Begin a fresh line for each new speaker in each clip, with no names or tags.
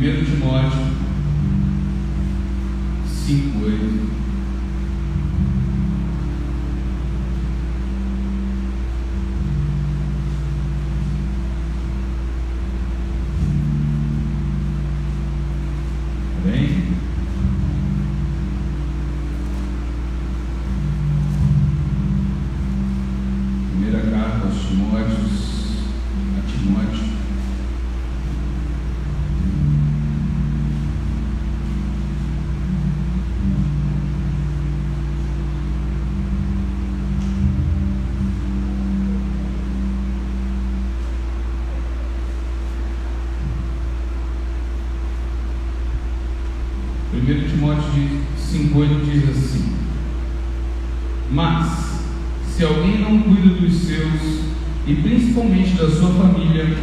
1 Timóteo 5:8. Timóteo 5:8 diz assim: mas, se alguém não cuida dos seus, e principalmente da sua família,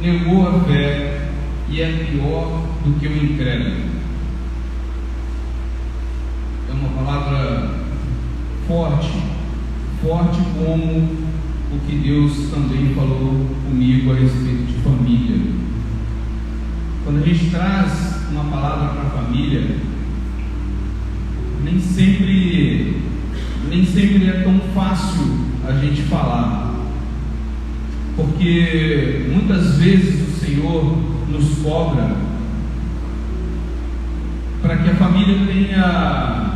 negou a fé e é pior do que o incrédulo. É uma palavra forte como o que Deus também falou comigo a respeito de família. Quando a gente traz uma palavra para a família, nem sempre é tão fácil a gente falar, porque muitas vezes o Senhor nos cobra para que a família tenha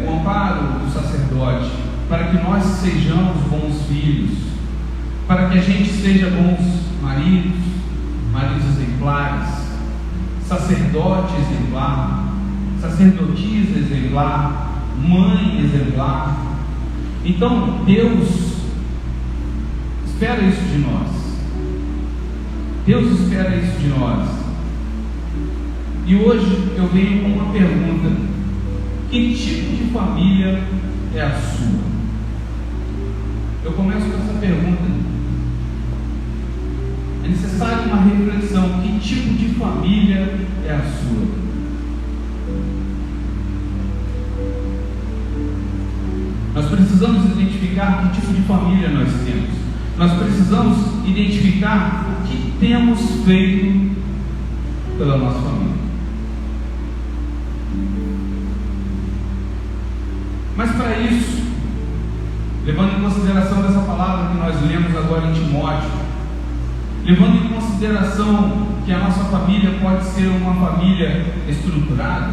o amparo do sacerdote, para que nós sejamos bons filhos, para que a gente seja bons maridos exemplares, sacerdote exemplar, sacerdotisa exemplar, mãe exemplar. Então Deus espera isso de nós. Deus espera isso de nós. E hoje eu venho com uma pergunta: que tipo de família é a sua? Eu começo com essa pergunta. É necessário uma reflexão: que tipo de família é a sua? Nós precisamos identificar que tipo de família nós temos. Nós precisamos identificar o que temos feito pela nossa família. Mas para isso, levando em consideração dessa palavra que nós lemos agora em Timóteo, levando em consideração que a nossa família pode ser uma família estruturada,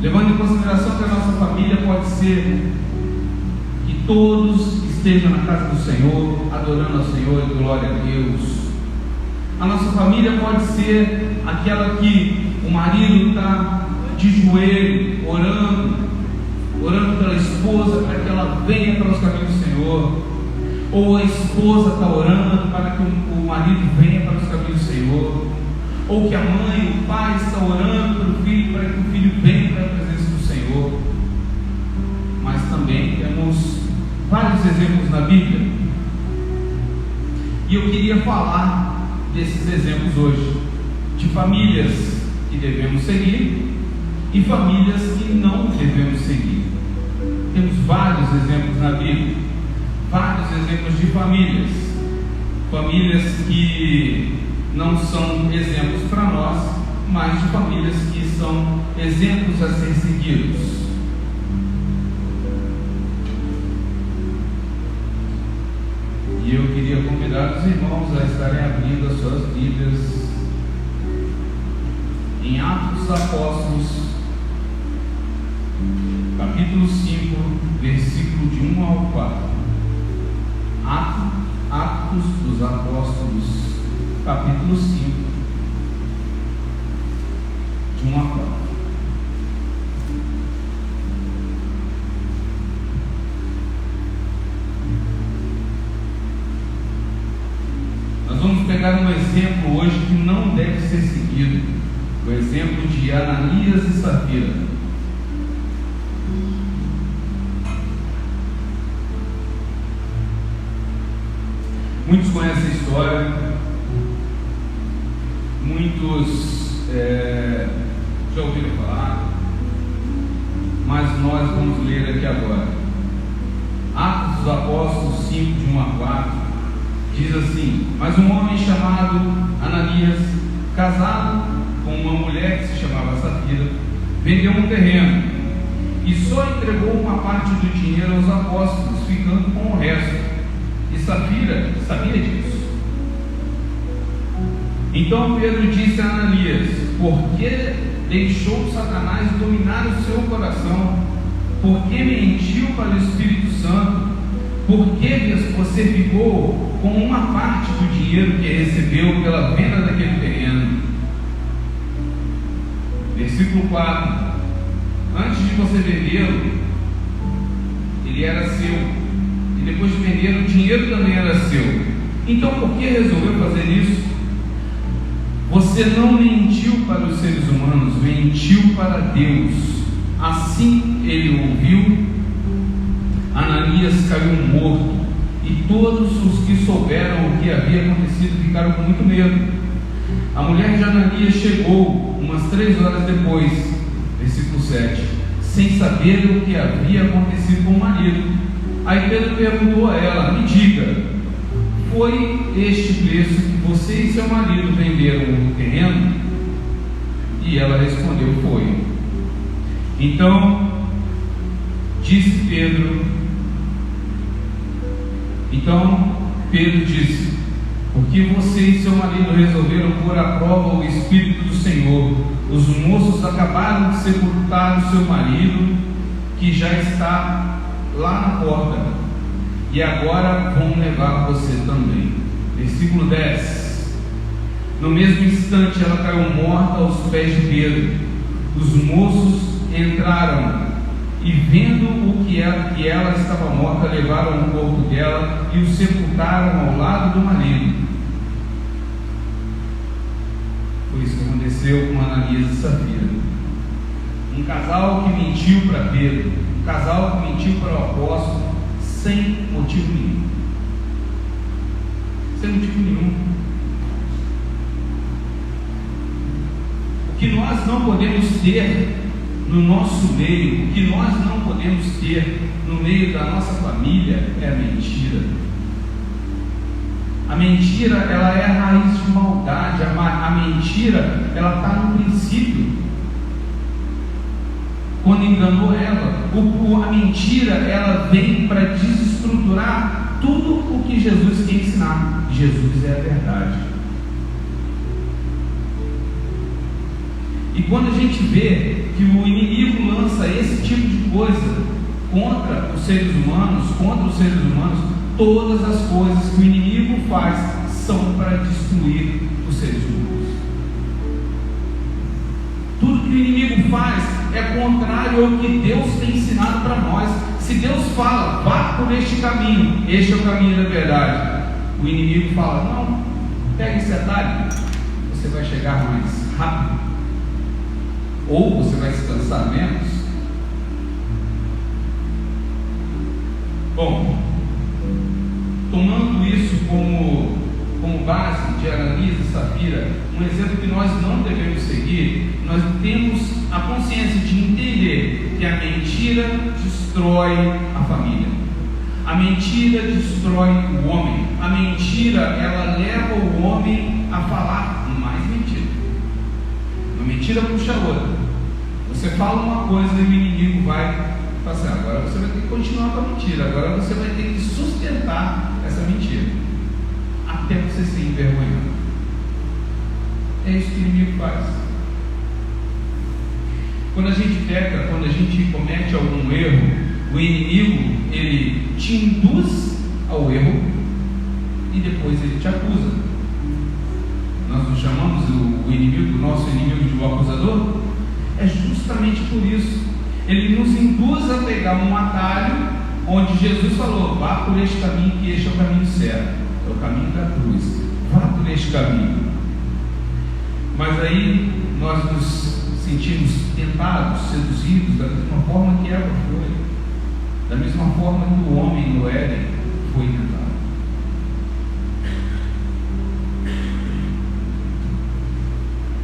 levando em consideração que a nossa família pode ser que todos estejam na casa do Senhor, adorando ao Senhor e glória a Deus. A nossa família pode ser aquela que o marido está de joelho, orando pela esposa para que ela venha para os caminhos do Senhor, ou a esposa está orando para que o marido venha para os caminhos do Senhor, ou que a mãe, o pai está orando pelo filho para que o filho venha para a presença do Senhor. Mas também temos vários exemplos na Bíblia, e eu queria falar desses exemplos hoje, de famílias que devemos seguir e famílias que não devemos seguir. Temos vários exemplos na Bíblia, vários exemplos de famílias que não são exemplos para nós, mas de famílias que são exemplos a ser seguidos. E eu queria convidar os irmãos a estarem abrindo as suas Bíblias em Atos dos Apóstolos, capítulo 5, versículo de 1 ao 4. Atos dos Apóstolos, capítulo 5, de 1 a 4. Nós vamos pegar um exemplo hoje que não deve ser seguido, o exemplo de Ananias e Safira. Muitos conhecem a história, muitos já ouviram falar, mas nós vamos ler aqui agora. Atos dos Apóstolos 5, de 1 a 4, diz assim: mas um homem chamado Ananias, casado com uma mulher que se chamava Safira, vendeu um terreno e só entregou uma parte do dinheiro aos apóstolos, ficando com o resto. E Safira sabia disso. Então Pedro disse a Ananias: por que deixou Satanás dominar o seu coração? Por que mentiu para o Espírito Santo? Por que você ficou com uma parte do dinheiro que recebeu pela venda daquele terreno? Versículo 4: antes de você vendê-lo, ele era seu, e depois de vender, o dinheiro também era seu. Então por que resolveu fazer isso? Você não mentiu para os seres humanos, mentiu para Deus. Assim ele ouviu. Ananias caiu morto, e todos os que souberam o que havia acontecido ficaram com muito medo. A mulher de Ananias chegou umas 3 horas depois, versículo 7, sem saber o que havia acontecido com o marido. Aí Pedro perguntou a ela: me diga, foi este preço que você e seu marido venderam o terreno? E ela respondeu: foi. Então Pedro disse: porque você e seu marido resolveram pôr à prova o Espírito do Senhor. Os moços acabaram de sepultar o seu marido, que já está lá na porta, e agora vão levar você também. Versículo 10: no mesmo instante ela caiu morta aos pés de Pedro. Os moços entraram e, vendo o que ela estava morta, levaram o corpo dela e o sepultaram ao lado do marido. Foi isso que aconteceu com Ananias e Safira. Um casal que mentiu para Pedro, um casal que mentiu para o apóstolo, sem motivo nenhum. Sem motivo nenhum. O que nós não podemos ter no nosso meio, o que nós não podemos ter no meio da nossa família é a mentira. A mentira, ela é a raiz de maldade. A mentira, ela está no princípio. Quando enganou ela, a mentira, ela vem para desestruturar tudo o que Jesus quer ensinar. Jesus é a verdade. E quando a gente vê que o inimigo lança esse tipo de coisa contra os seres humanos, todas as coisas que o inimigo faz são para destruir os seres humanos. Tudo que o inimigo faz é contrário ao que Deus tem ensinado para nós. Se Deus fala: vá por este caminho, este é o caminho da verdade, o inimigo fala: não, pega esse atalho, você vai chegar mais rápido, ou você vai se cansar menos. Bom, tomando isso como base de Ananias e Safira, um exemplo que nós não devemos seguir, nós temos a consciência de entender que a mentira destrói a família. A mentira destrói o homem. A mentira, ela leva o homem a falar mais mentira. Uma mentira puxa a outra. Você fala uma coisa e o inimigo vai passar. Agora você vai ter que continuar com a mentira. Agora você vai ter que sustentar essa mentira até você ser envergonhado. É isso que o inimigo faz. Quando a gente peca, quando a gente comete algum erro, o inimigo, ele te induz ao erro e depois ele te acusa. Nós nos chamamos o inimigo, o nosso inimigo, de o acusador. É justamente por isso. Ele nos induz a pegar um atalho onde Jesus falou: vá por este caminho, que este é o caminho certo, é o caminho da cruz, vá por este caminho. Mas aí nós nos sentimos tentados, seduzidos, da mesma forma que Eva foi, da mesma forma que o homem no Éden foi tentado.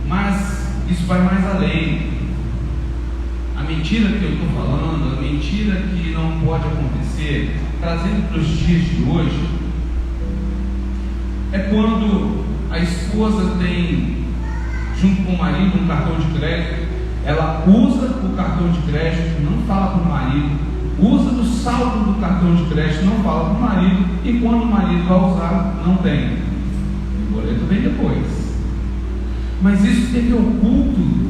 Mas isso vai mais além. A mentira que eu estou falando, a mentira que não pode acontecer, trazendo para os dias de hoje, é quando a esposa tem junto com o marido, um cartão de crédito. Ela usa o cartão de crédito, não fala para o marido, usa do saldo do cartão de crédito, não fala para o marido, e quando o marido vai usar, não tem. O boleto vem depois. Mas isso teve oculto.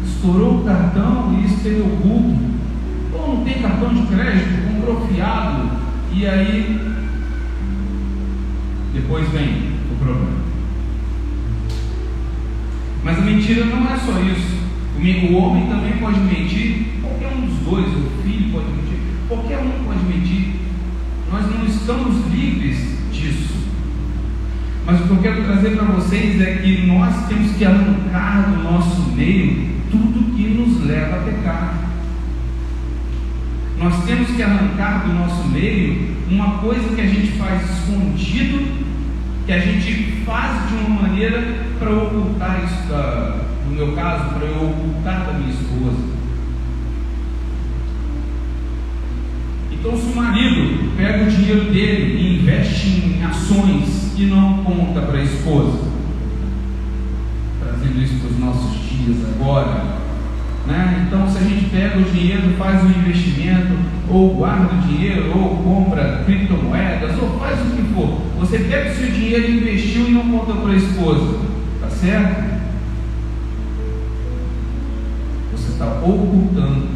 Estourou o cartão e isso teve oculto. Ou não tem cartão de crédito, comprou fiado, e aí depois vem o problema. Mas a mentira não é só isso. O homem também pode mentir, qualquer um dos dois, o filho pode mentir, qualquer um pode mentir. Nós não estamos livres disso. Mas o que eu quero trazer para vocês é que nós temos que arrancar do nosso meio tudo que nos leva a pecar. Nós temos que arrancar do nosso meio uma coisa que a gente faz escondido, que a gente faz de uma maneira para ocultar isso, no meu caso, para eu ocultar da minha esposa. Então, se o marido pega o dinheiro dele e investe em ações e não conta para a esposa, trazendo isso para os nossos dias agora, né? Então, se a gente pega o dinheiro, faz um investimento, ou guarda o dinheiro, ou compra criptomoedas, ou faz o que for, você pega o seu dinheiro e investiu e não conta para a esposa, tá certo? Você está ocultando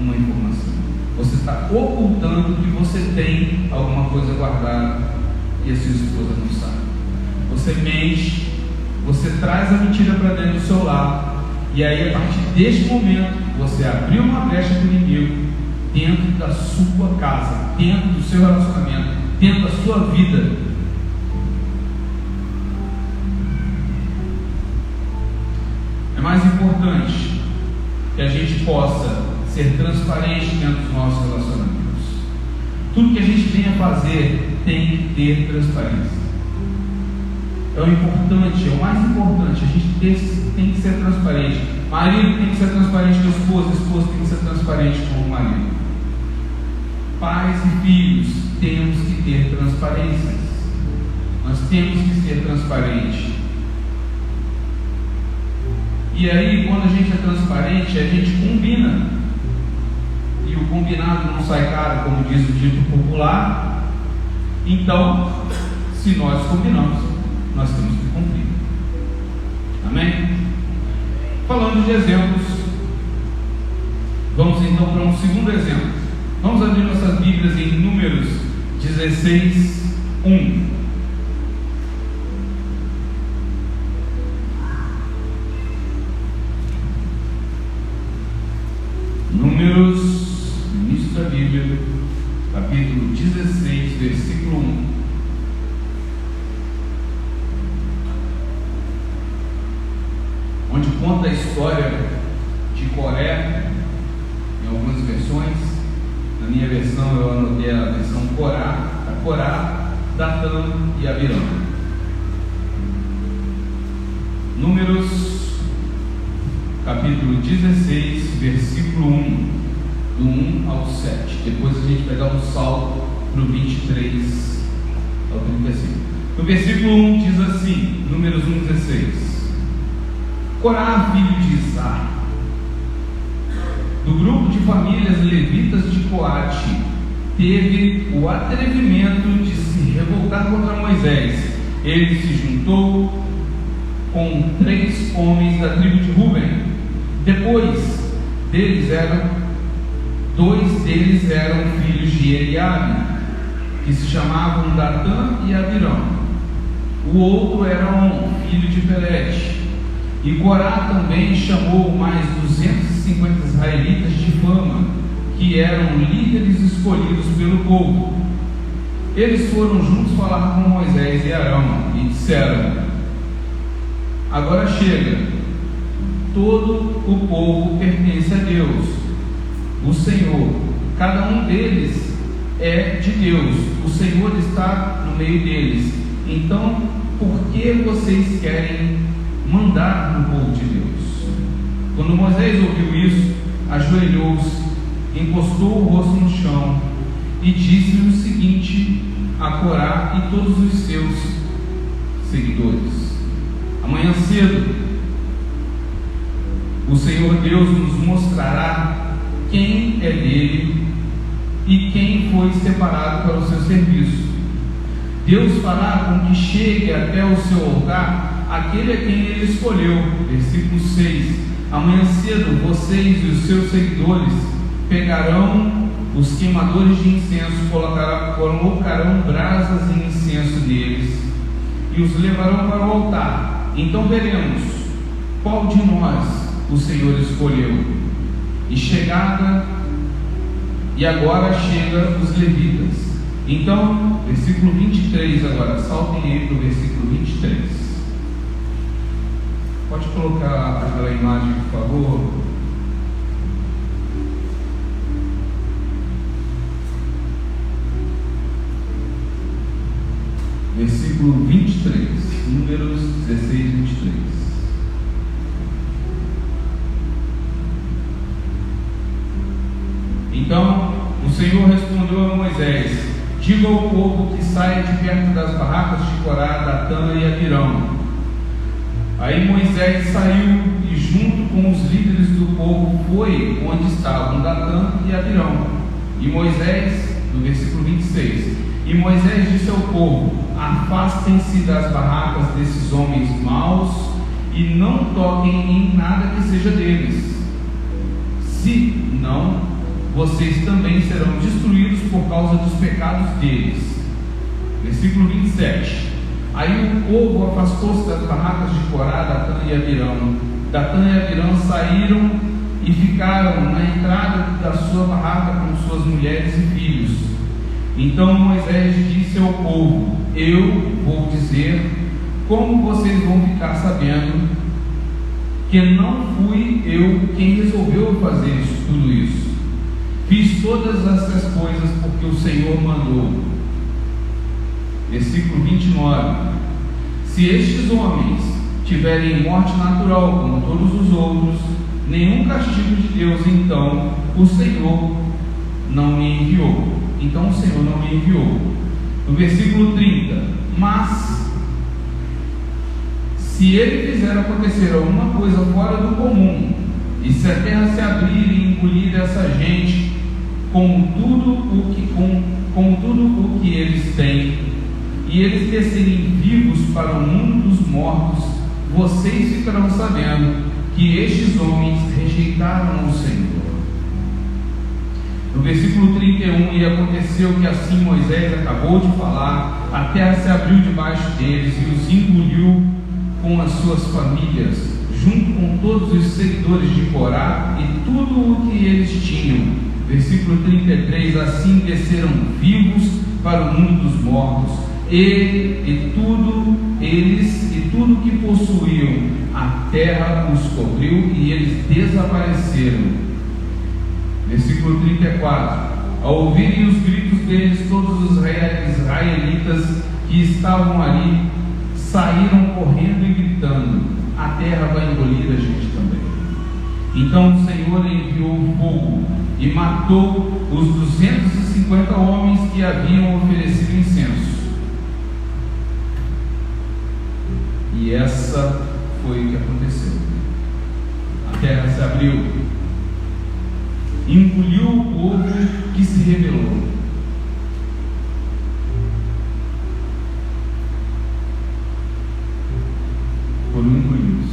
uma informação, você está ocultando que você tem alguma coisa guardada e a sua esposa não sabe. Você mente, você traz a mentira para dentro do seu lar, e aí a partir deste momento você abriu uma brecha para o inimigo dentro da sua casa, dentro do seu relacionamento, dentro da sua vida. É mais importante que a gente possa ser transparente dentro dos nossos relacionamentos. Tudo que a gente venha fazer tem que ter transparência. É o importante, é o mais importante. A gente tem que ser transparente. Marido tem que ser transparente com a esposa tem que ser transparente com o marido. Pais e filhos temos que ter transparência. Nós temos que ser transparentes. E aí, quando a gente é transparente, a gente combina. E o combinado não sai caro, como diz o dito popular. Então, se nós combinamos, nós temos que cumprir. Amém? Falando de exemplos, vamos então para um segundo exemplo. Vamos abrir nossas Bíblias em Números 16, 1. Números, início da Bíblia, capítulo 16, versículo 1. Onde conta a história de Coré, em algumas versões. Na minha versão eu anotei a versão Corá, Datã e Abirão. Números, capítulo 16, versículo 1, do 1 ao 7. Depois a gente pegar um salto no 23 ao 35. No versículo 1 diz assim, Números 1,16: Corá, filho de Izar, do grupo de famílias levitas de Coate, teve o atrevimento de se revoltar contra Moisés. Ele se juntou com 3 homens da tribo de Ruben. Depois deles dois deles eram filhos de Eliabe, que se chamavam Datã e Abirão. O outro era On, filho de Pelete. E Corá também chamou mais 250 israelitas de fama, que eram líderes escolhidos pelo povo. Eles foram juntos falar com Moisés e Arão e disseram: agora chega, todo o povo pertence a Deus, o Senhor. Cada um deles é de Deus, o Senhor está no meio deles. Então, por que vocês querem mandar no povo de Deus? Quando Moisés ouviu isso, ajoelhou-se, encostou o rosto no chão e disse-lhe o seguinte a Corá e todos os seus seguidores: Amanhã cedo, o Senhor Deus nos mostrará quem é dele e quem foi separado para o seu serviço. Deus fará com que chegue até o seu altar aquele a quem ele escolheu. Versículo 6: amanhã cedo vocês e os seus seguidores pegarão os queimadores de incenso, colocarão brasas e incenso neles e os levarão para o altar. Então veremos qual de nós o Senhor escolheu. E agora chega os levitas. Então, versículo 23 agora, saltem aí para o versículo 23. Pode colocar aquela imagem, por favor? Versículo 23, Números 16, 23. Então o Senhor respondeu a Moisés: diga ao povo que saia de perto das barracas de Corá, Datã e Abirão. Aí Moisés saiu e junto com os líderes do povo foi onde estavam Datã e Abirão. E Moisés, no versículo 26, e Moisés disse ao povo: afastem-se das barracas desses homens maus e não toquem em nada que seja deles. Se não, vocês também serão destruídos por causa dos pecados deles. Versículo 27. Aí o povo afastou-se das barracas de Corá, Datã e Abirão. Datã e Abirão saíram e ficaram na entrada da sua barraca com suas mulheres e filhos. Então Moisés disse ao povo: eu vou dizer como vocês vão ficar sabendo que não fui eu quem resolveu fazer tudo isso. Fiz todas essas coisas porque o Senhor mandou. Versículo 29. Se estes homens tiverem morte natural como todos os outros, nenhum castigo de Deus, então o Senhor não me enviou. Então o Senhor não me enviou. No versículo 30. Mas se ele fizer acontecer alguma coisa fora do comum, e se a terra se abrir e engolir essa gente com tudo o que eles têm, e eles descerem vivos para o mundo dos mortos, vocês ficarão sabendo que estes homens rejeitaram o Senhor. No versículo 31, e aconteceu que assim Moisés acabou de falar, a terra se abriu debaixo deles e os engoliu com as suas famílias, junto com todos os seguidores de Corá e tudo o que eles tinham. Versículo 33, assim desceram vivos para o mundo dos mortos, eles e tudo que possuíam, a terra os cobriu e eles desapareceram. Versículo 34, ao ouvirem os gritos deles, todos os israelitas que estavam ali saíram correndo e gritando: a terra vai engolir a gente também. Então o Senhor enviou fogo e matou os 250 homens que haviam oferecido incenso. E essa foi o que aconteceu. A terra se abriu, engoliu o povo que se rebelou. Foram engolidos.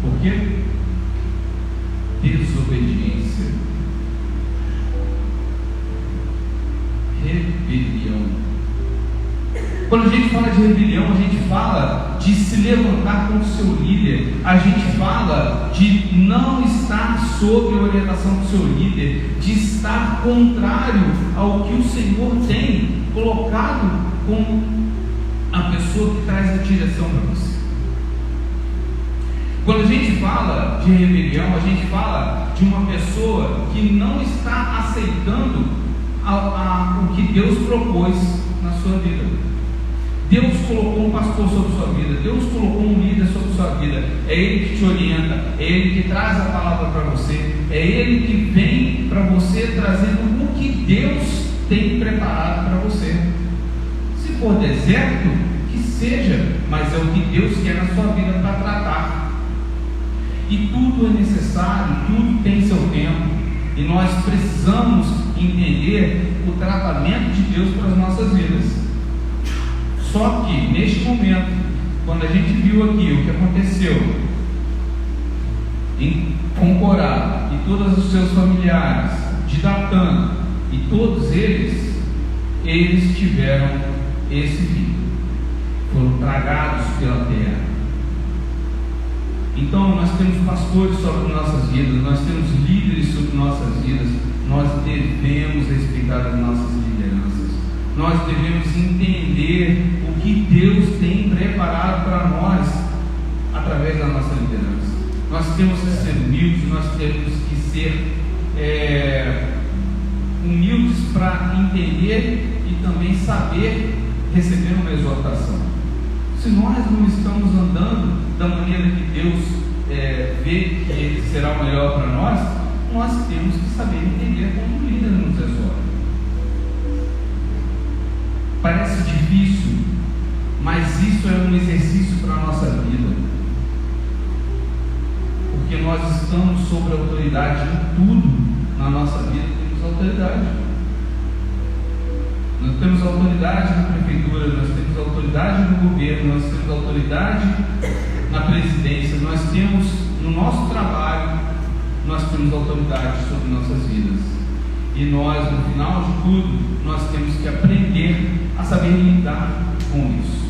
Por quê? Desobediência, rebelião. Quando a gente fala de rebelião, a gente fala de se levantar contra o seu líder, a gente fala de não estar sob a orientação do seu líder, de estar contrário ao que o Senhor tem colocado como a pessoa que traz a direção para você. Quando a gente fala de rebelião, a gente fala de uma pessoa que não está aceitando o que Deus propôs na sua vida. Deus colocou um pastor sobre a sua vida, Deus colocou um líder sobre a sua vida. É Ele que te orienta, é Ele que traz a palavra para você, é Ele que vem para você trazendo o que Deus tem preparado para você. Se for deserto, que seja, mas é o que Deus quer na sua vida para tratar. E tudo é necessário, tudo tem seu tempo, e nós precisamos entender o tratamento de Deus para as nossas vidas. Só que neste momento, quando a gente viu aqui o que aconteceu com Corá e todos os seus familiares, de Datã, e todos eles tiveram esse fim, foram tragados pela terra. Então nós temos pastores sobre nossas vidas, nós temos líderes sobre nossas vidas, nós devemos respeitar as nossas lideranças, nós devemos entender o que Deus tem preparado para nós através da nossa liderança. Nós temos que ser humildes, nós temos que ser humildes para entender e também saber receber uma exortação. Se nós não estamos andando da maneira que Deus vê que será o melhor para nós temos que saber entender como o líder nos exorta. Parece difícil, mas isso é um exercício para a nossa vida, porque nós estamos sob a autoridade de tudo na nossa vida. Temos autoridade. Nós temos autoridade na prefeitura, nós temos autoridade no governo, nós temos autoridade na presidência, nós temos no nosso trabalho, nós temos autoridade sobre nossas vidas. E nós, no final de tudo, nós temos que aprender a saber lidar com isso.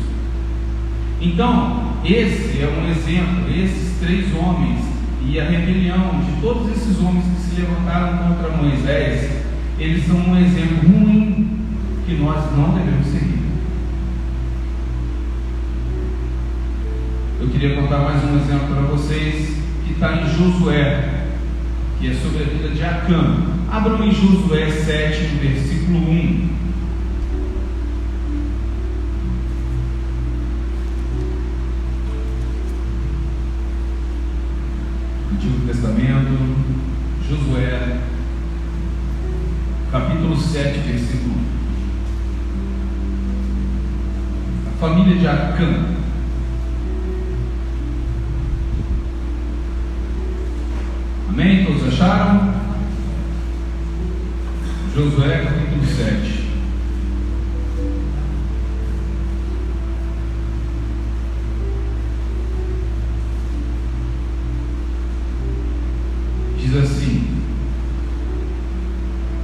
Então, esse é um exemplo, esses 3 homens e a rebelião de todos esses homens que se levantaram contra Moisés, eles são um exemplo ruim que nós não devemos seguir. Eu queria contar mais um exemplo para vocês, que está em Josué, que é sobre a vida de Acã. Abram em Josué 7, no versículo 1. Antigo Testamento, Josué, capítulo 7, versículo 1. Família de Acã. Amém? Todos acharam? Josué capítulo 7. Diz assim,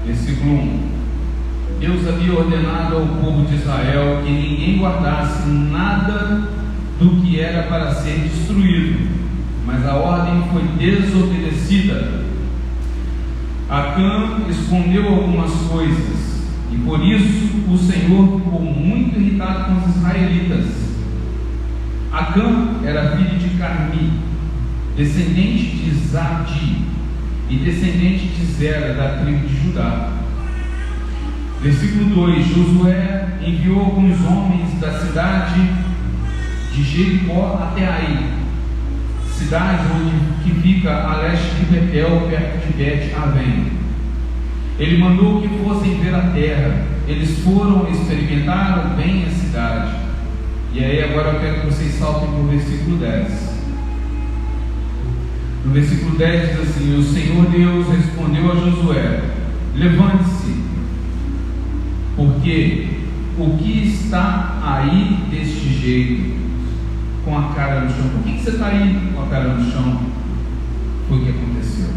versículo 1: Deus havia ordenado ao povo de Israel que ninguém guardasse nada do que era para ser destruído, mas a ordem foi desobedecida. Acã escondeu algumas coisas, e por isso o Senhor ficou muito irritado com os israelitas. Acã era filho de Carmi, descendente de Zadi e descendente de Zera, da tribo de Judá. Versículo 2: Josué enviou alguns homens da cidade de Jericó até Ai, cidade que fica a leste de Betel, perto de Bet-Aven. Ele mandou que fossem ver a terra. Eles foram, experimentaram bem a cidade. E aí agora eu quero que vocês saltem para o versículo 10. No versículo 10 diz assim: O Senhor Deus respondeu a Josué: Levante-se, porque o que está aí deste jeito, com a cara no chão? Por que você está aí com a cara no chão? Foi o que aconteceu.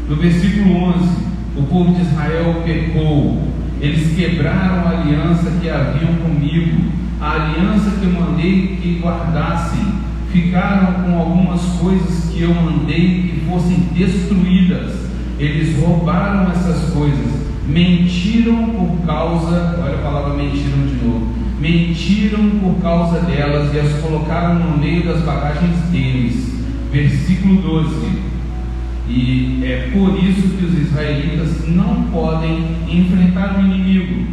No versículo 11: O povo de Israel pecou, eles quebraram a aliança que haviam comigo, a aliança que eu mandei que guardassem, ficaram com algumas coisas que eu mandei que fossem destruídas. Eles roubaram essas coisas, mentiram por causa, olha a palavra mentiram de novo, mentiram por causa delas e as colocaram no meio das bagagens deles. Versículo 12: E é por isso que os israelitas não podem enfrentar o inimigo,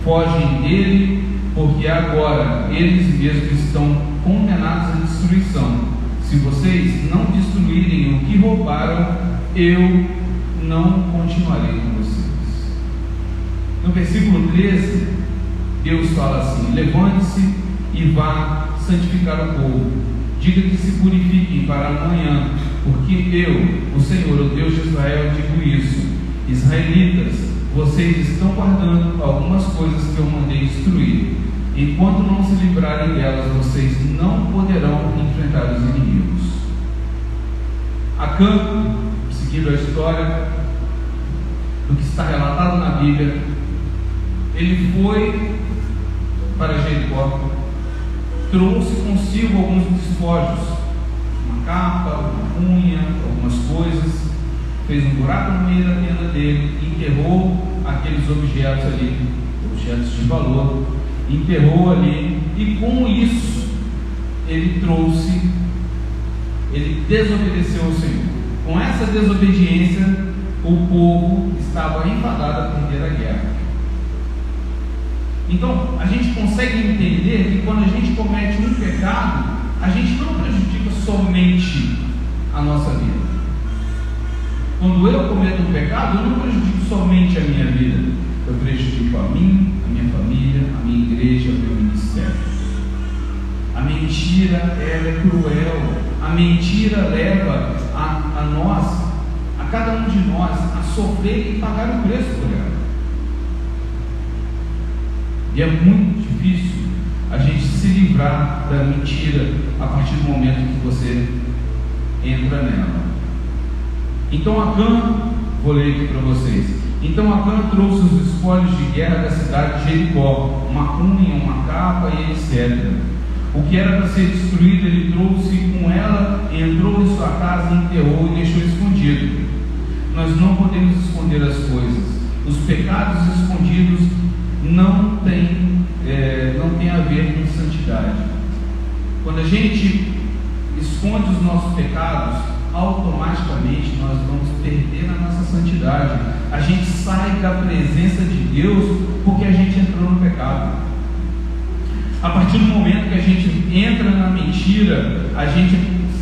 fogem dele, porque agora eles mesmos estão condenados à destruição. Se vocês não destruírem o que roubaram, eu não continuarei com vocês. No versículo 13, Deus fala assim: Levante-se, e vá santificar o povo. Diga que se purifiquem para amanhã, porque eu, o Senhor, o Deus de Israel, digo isso. Israelitas, vocês estão guardando algumas coisas que eu mandei destruir. Enquanto não se livrarem delas, vocês não poderão enfrentar os inimigos. Acã, seguindo a história do que está relatado na Bíblia, ele foi para Jericó, trouxe consigo alguns despojos, uma capa, uma cunha, algumas coisas, fez um buraco no meio da tenda dele, enterrou aqueles objetos ali, objetos de valor, enterrou ali, e com isso ele desobedeceu ao Senhor. Com essa desobediência, o povo estava enfadado a perder a guerra. Então, a gente consegue entender que quando a gente comete um pecado, a gente não prejudica somente a nossa vida. Quando eu cometo um pecado, eu não prejudico somente a minha vida, eu prejudico a mim, a minha família, a minha igreja, o meu ministério. A mentira, ela é cruel. A mentira leva a nós, a cada um de nós, a sofrer e pagar o preço por ela. E é muito difícil a gente se livrar da mentira a partir do momento que você entra nela. Então Acã, vou ler aqui para vocês. Então Acã trouxe os espólios de guerra da cidade de Jericó, uma cunha, uma capa e etc. O que era para ser destruído, ele trouxe com ela, entrou em sua casa, enterrou e deixou escondido. Nós não podemos esconder as coisas. Os pecados escondidos não tem a ver com santidade. Quando a gente esconde os nossos pecados, automaticamente nós vamos perder a nossa santidade. A gente sai da presença de Deus porque a gente entrou no pecado. A partir do momento que a gente entra na mentira, a gente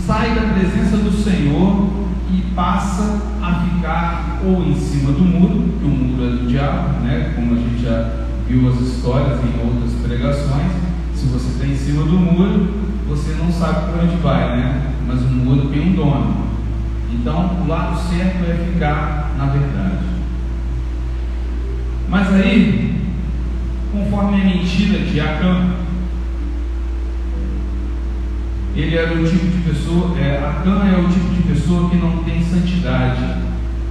sai da presença do Senhor e passa a ficar ou em cima do muro, que o muro é do diabo, né? Como a gente já viu as histórias em outras pregações. Se você está em cima do muro, você não sabe para onde vai, né? Mas o muro tem um dono. Então o lado certo é ficar na verdade. Mas aí, conforme a mentira de Acã, ele era o tipo de pessoa, Acã é o tipo de pessoa que não tem santidade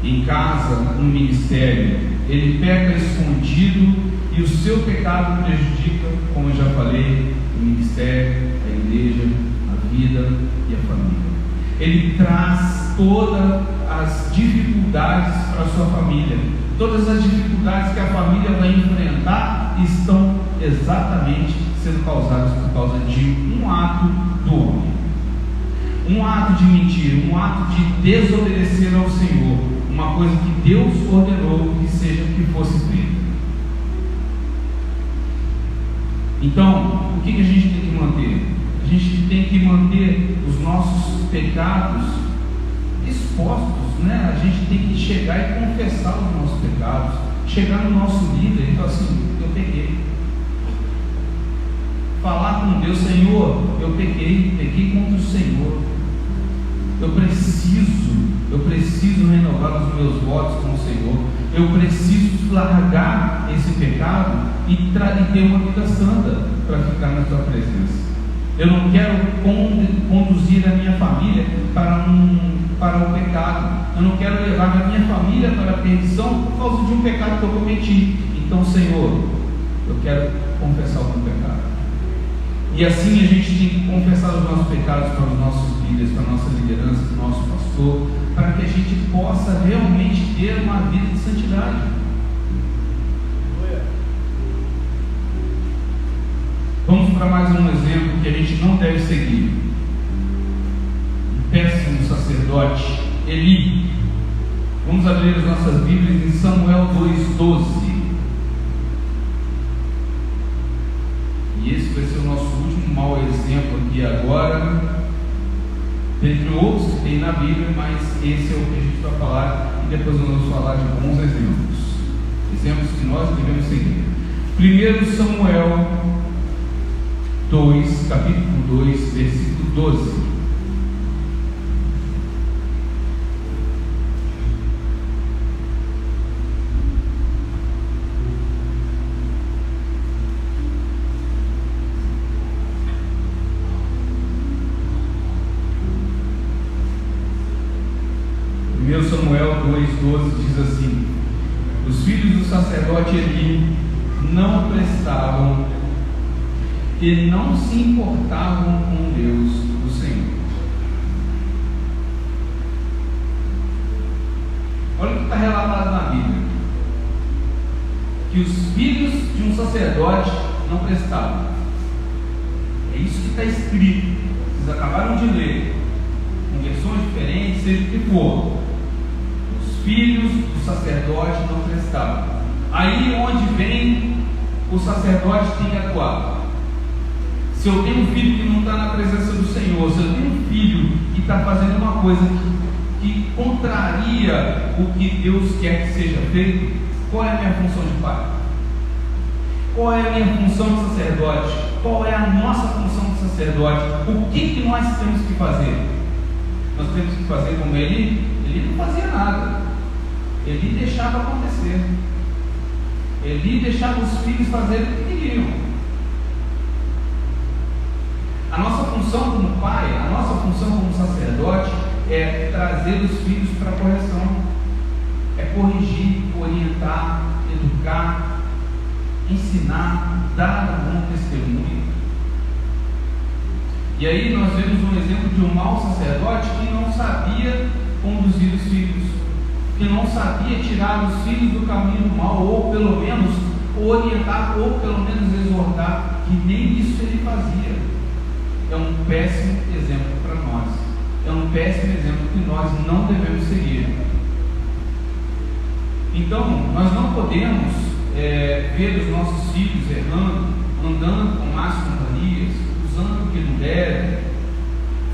em casa, no ministério. Ele peca escondido e o seu pecado prejudica, como eu já falei, o ministério, a igreja, a vida e a família. Ele traz todas as dificuldades para a sua família. Todas as dificuldades que a família vai enfrentar estão exatamente sendo causadas por causa de um ato do homem. Um ato de mentira, um ato de desobedecer ao Senhor. Uma coisa que Deus ordenou que fosse feita. Então, o que a gente tem que manter? A gente tem que manter os nossos pecados expostos, né? A gente tem que chegar e confessar os nossos pecados, chegar no nosso líder e falar assim: eu pequei. Falar com Deus: Senhor, eu pequei contra o Senhor. Eu preciso renovar os meus votos com o Senhor. Eu preciso largar esse pecado e ter uma vida santa para ficar na tua presença. Eu não quero conduzir a minha família para o pecado. Eu não quero levar a minha família para a perdição por causa de um pecado que eu cometi. Então, Senhor, eu quero confessar o meu pecado. E assim a gente tem que confessar os nossos pecados para os nossos líderes, para a nossa liderança, para o nosso pastor, para que a gente possa realmente ter uma vida de santidade. Vamos para mais um exemplo que a gente não deve seguir. Um péssimo sacerdote, Eli. Vamos abrir as nossas Bíblias em Samuel 2,12. E esse vai ser o nosso último mau exemplo aqui agora, dentre outros que tem na Bíblia, mas esse é o que a gente vai falar, e depois nós vamos falar de bons exemplos que nós devemos seguir. 1 Samuel 2, capítulo 2, versículo 12. Samuel 2,12 diz assim: os filhos do sacerdote Eli não prestavam e não se importavam com Deus do Senhor. Olha o que está relatado na Bíblia: que os filhos de um sacerdote não prestavam. É isso que está escrito. Vocês acabaram de ler, com versões diferentes, seja o que for. Filhos do sacerdote não prestavam. Aí onde vem o sacerdote tem que atuar. Se eu tenho um filho que não está na presença do Senhor, se eu tenho um filho que está fazendo uma coisa que contraria o que Deus quer que seja feito, qual é a minha função de pai? Qual é a minha função de sacerdote? Qual é a nossa função de sacerdote? O que nós temos que fazer? Nós temos que fazer como ele não fazia nada. Ele deixava acontecer. Ele deixava os filhos fazerem o que queriam. A nossa função como pai, a nossa função como sacerdote é trazer os filhos para a correção, é corrigir, orientar, educar, ensinar, dar um bom testemunho. E aí nós vemos um exemplo de um mau sacerdote que não sabia conduzir os filhos, que não sabia tirar os filhos do caminho do mal, ou pelo menos orientar, ou pelo menos exortar, que nem isso ele fazia. É um péssimo exemplo para nós. É um péssimo exemplo que nós não devemos seguir. Então, nós não podemos ver os nossos filhos errando, andando com más companhias, usando o que não deve,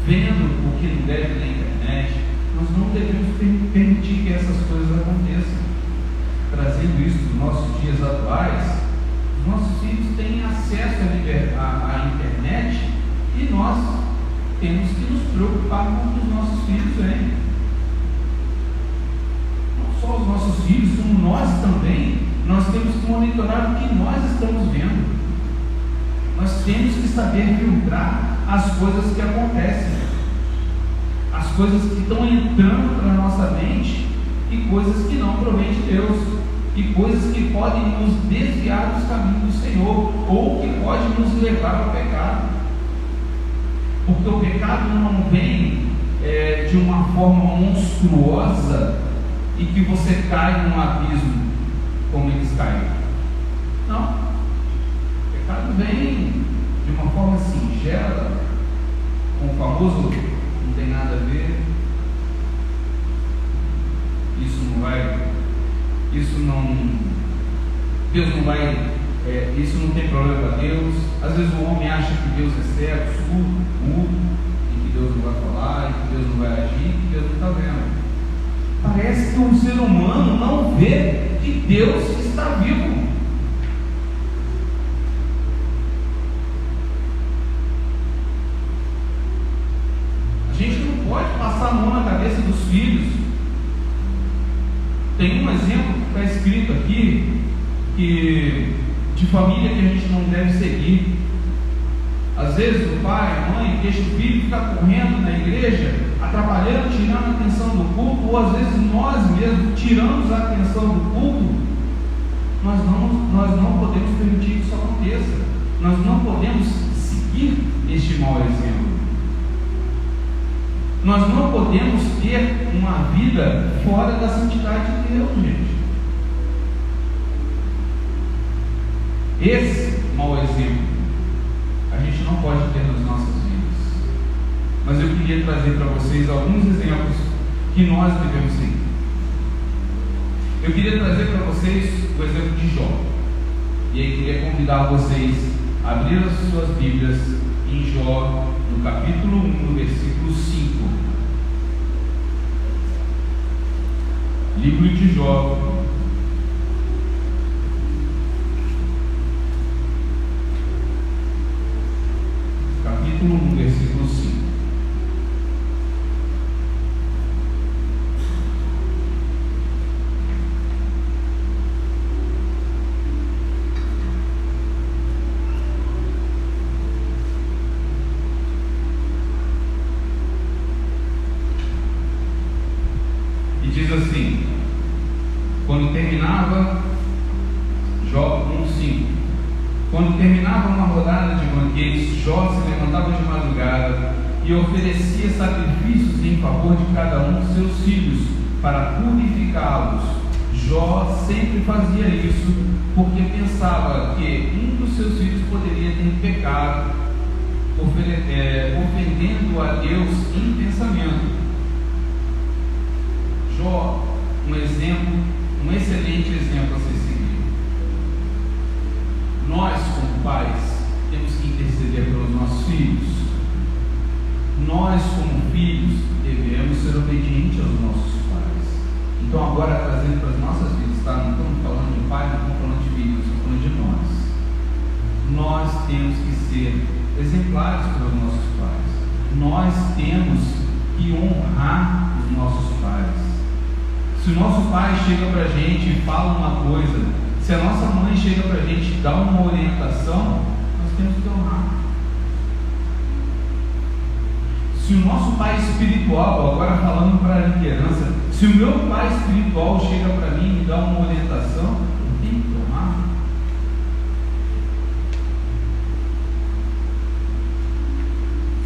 vendo o que não deve na internet. Nós não devemos permitir que essas coisas aconteçam. Trazendo isso para os nossos dias atuais, os nossos filhos têm acesso à internet e nós temos que nos preocupar com o que os nossos filhos veem. Não só os nossos filhos, como nós também, nós temos que monitorar o que nós estamos vendo. Nós temos que saber filtrar as coisas que acontecem, as coisas que estão entrando para a nossa mente e coisas que não provêm de Deus, e coisas que podem nos desviar dos caminhos do Senhor, ou que podem nos levar ao pecado. Porque o pecado não vem de uma forma monstruosa e que você cai num abismo como eles caíram. Não. O pecado vem de uma forma singela, com o famoso não tem nada a ver, Deus não vai, isso não tem problema para Deus. Às vezes o homem acha que Deus é cego, surdo, mudo, e que Deus não vai falar, e que Deus não vai agir, e que Deus não está vendo. Parece que um ser humano não vê que Deus está vivo. A gente não pode passar a mão na cabeça dos filhos. Tem um exemplo que está escrito aqui, de família que a gente não deve seguir. Às vezes o pai, a mãe deixa o filho ficar correndo na igreja, atrapalhando, tirando a atenção do culto, ou às vezes nós mesmos tiramos a atenção do culto. Nós não podemos permitir que isso aconteça. Nós não podemos seguir este mau exemplo. Nós não podemos ter uma vida fora da santidade de Deus, gente. Esse mau exemplo a gente não pode ter nas nossas vidas. Mas eu queria trazer para vocês alguns exemplos que nós devemos seguir. Eu queria trazer para vocês o exemplo de Jó. E aí queria convidar vocês a abrir as suas Bíblias em Jó, no capítulo 1, no versículo 5. Livro de Jó. capítulo 1, versículo 5. E diz assim: quando terminava, Jó 1:5, quando terminava uma rodada de banquetes, Jó se levantava de madrugada e oferecia sacrifícios em favor de cada um de seus filhos, para purificá-los. Jó sempre fazia isso, porque pensava que um dos seus filhos poderia ter pecado, ofendendo a Deus em pensamento. Jó, um exemplo, um excelente exemplo a ser seguido. Nós, como pais, temos que interceder pelos nossos filhos. Nós, como filhos, devemos ser obedientes aos nossos pais. Então, agora, trazendo para as nossas vidas, tá? Não estamos falando de pai, não estamos falando de filhos, estamos falando de nós. Nós temos que ser exemplares para os nossos pais. Nós temos que honrar os nossos pais. Se o nosso pai chega para a gente e fala uma coisa, se a nossa mãe chega para a gente e dá uma orientação, nós temos que honrar. Se o nosso pai espiritual, agora falando para a liderança, se o meu pai espiritual chega para mim e me dá uma orientação, eu tenho que honrar.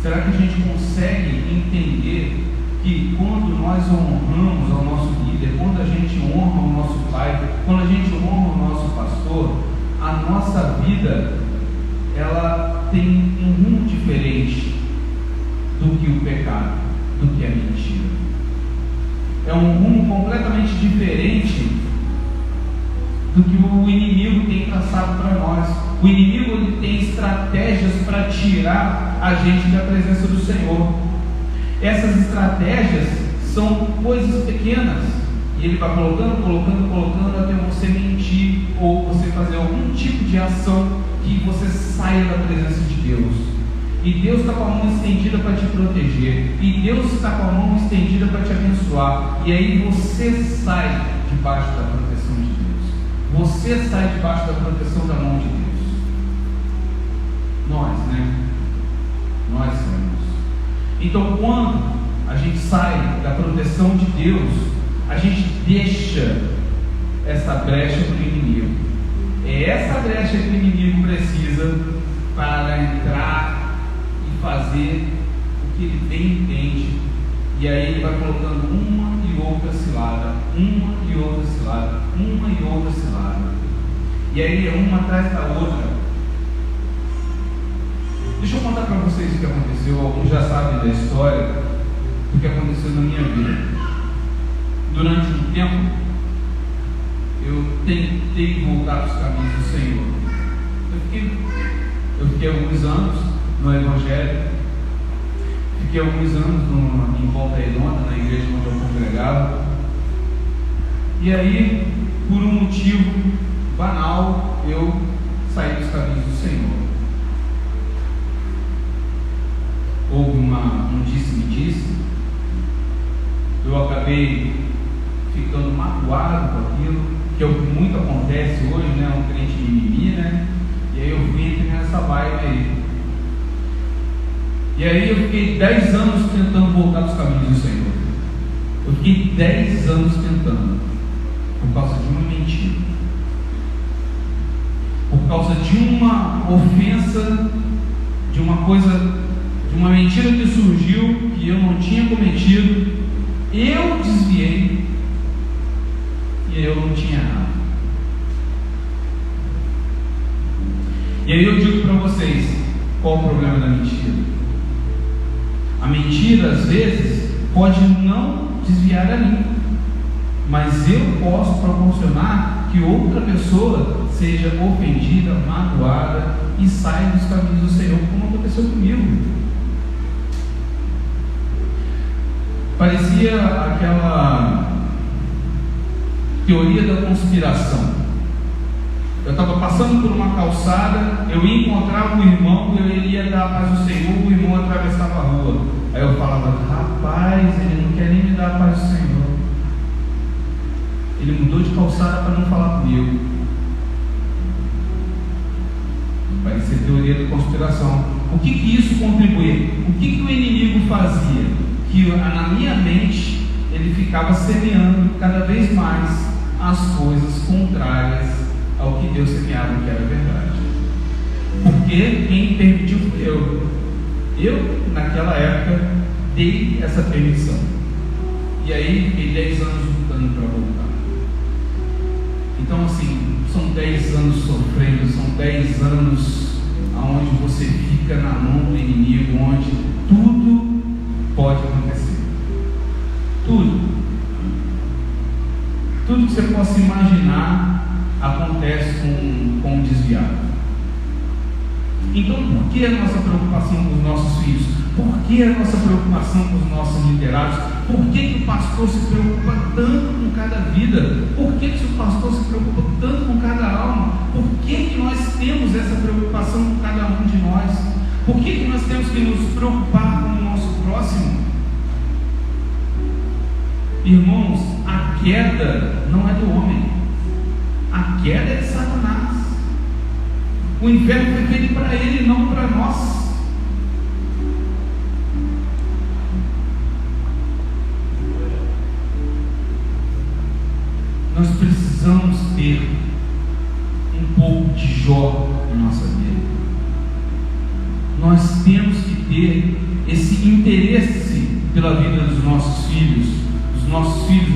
Será que a gente consegue entender que quando nós honramos ao nosso líder, quando a gente honra o nosso pai, quando a gente honra o nosso pastor, a nossa vida, ela tem um rumo diferente do que o pecado, do que a mentira. É um rumo completamente diferente do que o inimigo tem traçado para nós. O inimigo, ele tem estratégias para tirar a gente da presença do Senhor. Essas estratégias são coisas pequenas, e ele vai colocando até você mentir, ou você fazer algum tipo de ação que você saia da presença de Deus. E Deus está com a mão estendida para te proteger, e Deus está com a mão estendida para te abençoar, e aí você sai debaixo da proteção de Deus. Você sai debaixo da proteção da mão de Deus. Nós somos. Então, quando a gente sai da proteção de Deus, a gente deixa essa brecha para o inimigo. É essa brecha que o inimigo precisa para entrar e fazer o que ele bem entende. E aí ele vai colocando uma e outra cilada, uma e outra cilada, uma e outra cilada. E aí é uma atrás da outra. Deixa eu contar para vocês o que aconteceu. Alguns já sabem da história do que aconteceu na minha vida. Durante um tempo, eu tentei voltar para os caminhos do Senhor. Eu fiquei alguns anos no Evangelho, fiquei alguns anos em Volta Redonda, na igreja onde eu congregava. E aí, por um motivo banal, eu saí dos caminhos do Senhor. Houve um disse-me-disse, eu acabei ficando magoado com aquilo, que é o que muito acontece hoje, né? Um crente mimimi, né? E aí eu fui nessa vibe aí. E aí eu fiquei 10 anos tentando voltar dos caminhos do Senhor. Eu fiquei 10 anos tentando, por causa de uma mentira, por causa de uma ofensa, de uma coisa, de uma mentira que surgiu, que eu não tinha cometido, eu desviei e eu não tinha nada. E aí eu digo para vocês, qual o problema da mentira? A mentira, às vezes, pode não desviar a mim, mas eu posso proporcionar que outra pessoa seja ofendida, magoada e saia dos caminhos do Senhor, como aconteceu comigo. Parecia aquela teoria da conspiração. Eu estava passando por uma calçada, eu ia encontrar um irmão, eu ia dar a paz do Senhor, o irmão Aí eu falava: rapaz, ele não quer nem me dar a paz do Senhor. Ele mudou de calçada para não falar comigo. Parecia teoria da conspiração. O que isso contribuía? O que o inimigo fazia? Que na minha mente ele ficava semeando cada vez mais as coisas contrárias ao que Deus semeava, que era verdade. Porque quem permitiu foi eu. Eu, naquela época, dei essa permissão. E aí fiquei 10 anos lutando para voltar. Então, assim, são 10 anos sofrendo, são 10 anos onde você fica na mão do inimigo, onde tudo pode acontecer. Tudo que você possa imaginar acontece com um desviado. Então, por que a nossa preocupação com os nossos filhos? Por que a nossa preocupação com os nossos liderados? Por que o pastor se preocupa tanto com cada vida? Por que o pastor se preocupa tanto com cada alma? Por que nós temos essa preocupação com cada um de nós? Por que nós temos que nos preocupar com o nosso próximo? Irmãos, a queda não é do homem, a queda é de Satanás. O inferno foi feito para ele, não para nós. Nós precisamos ter um pouco de Jó em nossa vida. Nós temos que ter esse interesse pela vida dos nossos filhos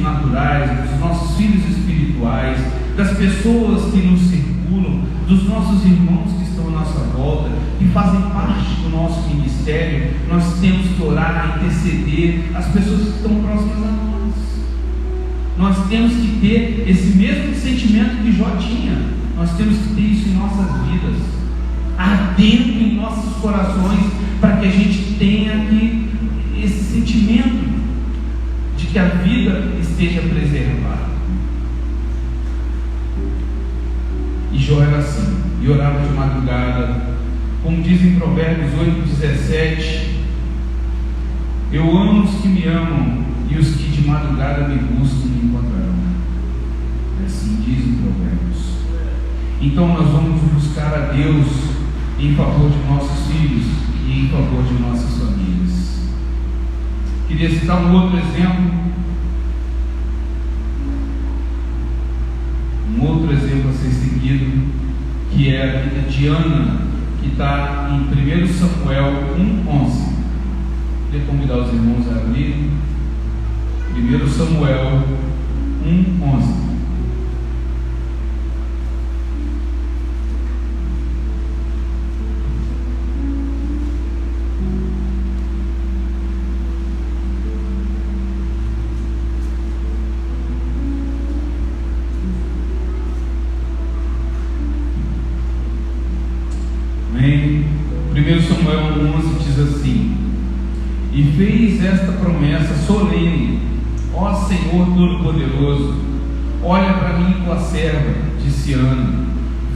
naturais, dos nossos filhos espirituais, das pessoas que nos circulam, dos nossos irmãos que estão à nossa volta, que fazem parte do nosso ministério. Nós temos que orar, interceder as pessoas que estão próximas a nós. Nós temos que ter esse mesmo sentimento que Jó tinha. Nós temos que ter isso em nossas vidas, ardendo em nossos corações, para que a gente tenha aqui esse sentimento de que a vida esteja preservada. E Jó era assim, e orava de madrugada, como diz em Provérbios 8:17: eu amo os que me amam, e os que de madrugada me buscam me encontrarão. Assim diz em Provérbios. Então nós vamos buscar a Deus em favor de nossos filhos e em favor de nossas famílias. Queria citar um outro exemplo. A ser seguido, que é a vida de Ana, que está em 1 Samuel 1:11. Queria convidar os irmãos a abrir 1 Samuel 1:11. E fez esta promessa solene: ó Senhor Todo-Poderoso, olha para mim, tua serva, disse Ana,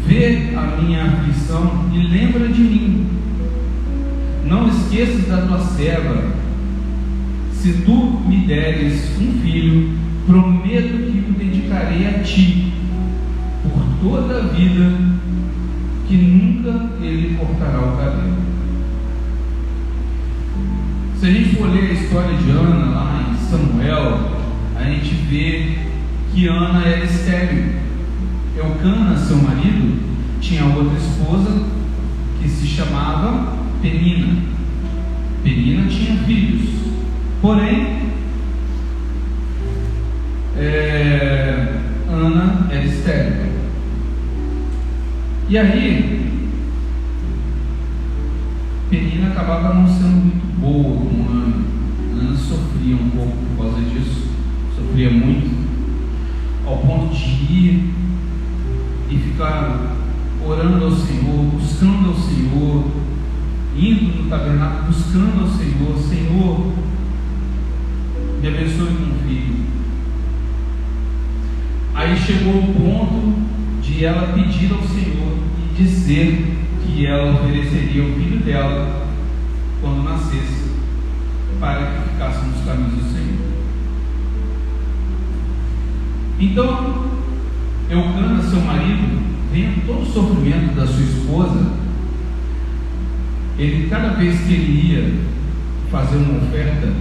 vê a minha aflição e lembra de mim. Não esqueças da tua serva. Se tu me deres um filho, prometo que o dedicarei a ti por toda a vida, que nunca ele cortará o cabelo. Se a gente for ler a história de Ana lá em Samuel, a gente vê que Ana era estéril. Elcana, seu marido, tinha outra esposa que se chamava Penina. Penina tinha filhos, porém Ana era estéril. E aí Penina acabava não sendo muito boa com Ana. Ana sofria um pouco por causa disso, sofria muito, ao ponto de ir e ficar orando ao Senhor, buscando ao Senhor, indo no tabernáculo, buscando ao Senhor: Senhor, me abençoe com um filho. Aí chegou o ponto de ela pedir ao Senhor e dizer que ela ofereceria o filho dela quando nascesse. para que ficasse nos caminhos do Senhor. Então, Eucana, seu marido, vendo todo o sofrimento da sua esposa, ele, cada vez que ele ia fazer uma oferta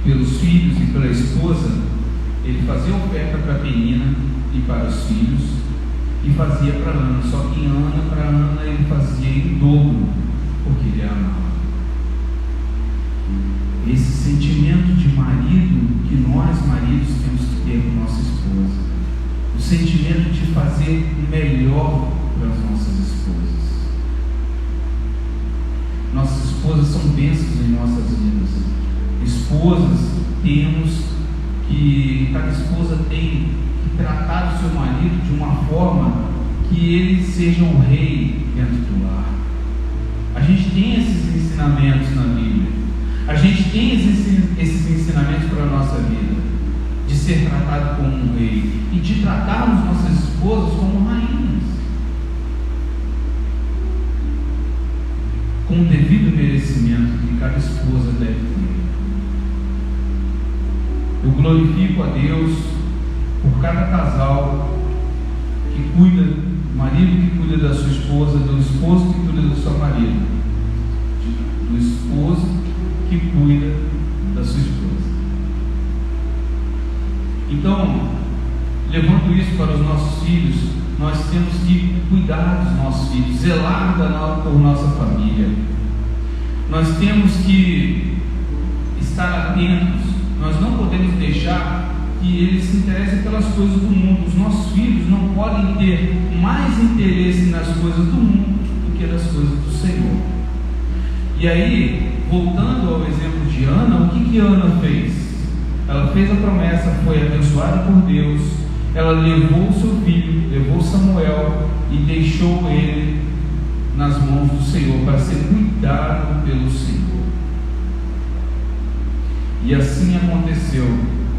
pelos filhos e pela esposa, ele fazia oferta para Penina e para os filhos, e fazia para Ana. Só que para Ana ele fazia em dobro, porque ele a amava. Esse sentimento de marido que nós maridos temos que ter com nossa esposa, o sentimento de fazer o melhor para as nossas esposas. Nossas esposas são bênçãos em nossas vidas. Esposas, cada esposa tem que tratar o seu marido de uma forma que ele seja um rei dentro do lar. A gente tem esses ensinamentos na Bíblia. A gente tem esses ensinamentos para a nossa vida, de ser tratado como um rei e de tratarmos nossas esposas como rainhas, com o devido merecimento que cada esposa deve ter. Eu glorifico a Deus por cada casal que cuida, do marido que cuida da sua esposa, do esposo que cuida do seu marido, do esposo que cuida da sua esposa. Então, levando isso para os nossos filhos, nós temos que cuidar dos nossos filhos, zelar por nossa família. Nós temos que estar atentos. Nós não podemos deixar que eles se interessem pelas coisas do mundo. Os nossos filhos não podem ter mais interesse nas coisas do mundo do que nas coisas do Senhor. E aí, voltando ao exemplo de Ana, o que Ana fez? Ela fez a promessa, foi abençoada por Deus. Ela levou o seu filho, levou Samuel e deixou ele nas mãos do Senhor para ser cuidado pelo Senhor. E assim aconteceu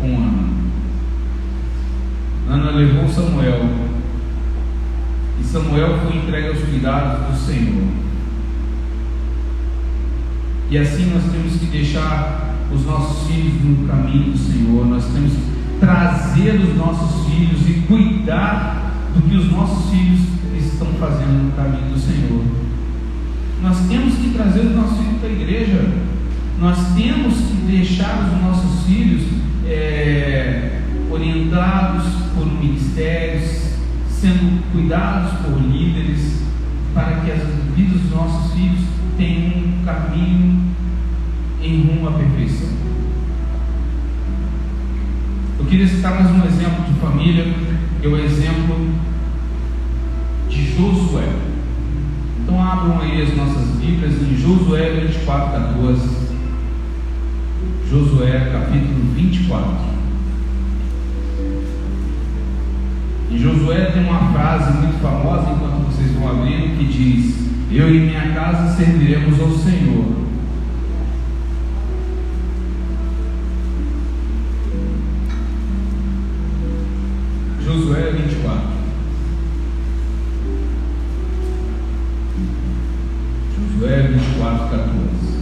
com Ana. Ana levou Samuel e Samuel foi entregue aos cuidados do Senhor. E assim nós temos que deixar os nossos filhos no caminho do Senhor. Nós temos que trazer os nossos filhos e cuidar do que os nossos filhos estão fazendo no caminho do Senhor. Nós temos que trazer os nossos filhos para a igreja. Nós temos que deixar os nossos filhos orientados por ministérios, sendo cuidados por líderes, para que as vidas dos nossos filhos tenham um caminho em rumo à perfeição. Eu queria citar mais um exemplo de família, que é o exemplo de Josué. Então abram aí as nossas Bíblias em Josué 24:14. Josué capítulo 24. E Josué tem uma frase muito famosa, enquanto vocês vão abrindo, que diz: eu e minha casa serviremos ao Senhor. Josué 24. Josué 24:14.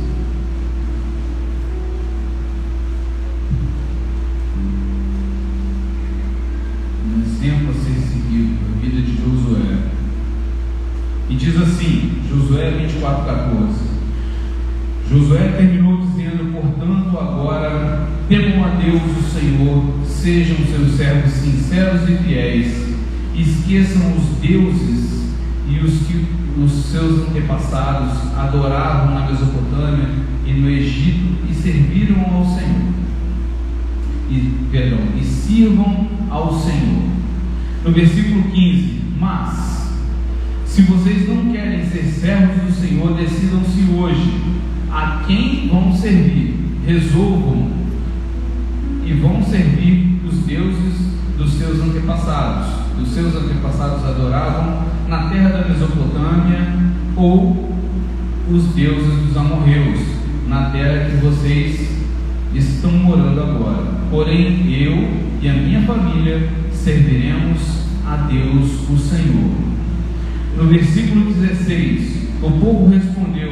Um exemplo a ser seguido na vida de Josué. E diz assim, Josué 24:14. Josué terminou dizendo: portanto, agora temam a Deus o Senhor, sejam seus servos sinceros e fiéis, esqueçam os deuses e os que os seus antepassados adoravam na Mesopotâmia e no Egito e serviram ao Senhor. E sirvam ao Senhor. No versículo 15: mas se vocês não querem ser servos do Senhor, decidam-se hoje a quem vão servir. Resolvam e vão servir os deuses dos seus antepassados. Os seus antepassados adoravam na terra da Mesopotâmia, ou os deuses dos amorreus, na terra que vocês estão morando agora. Porém, eu e a minha família serviremos a Deus o Senhor. No versículo 16, o povo respondeu: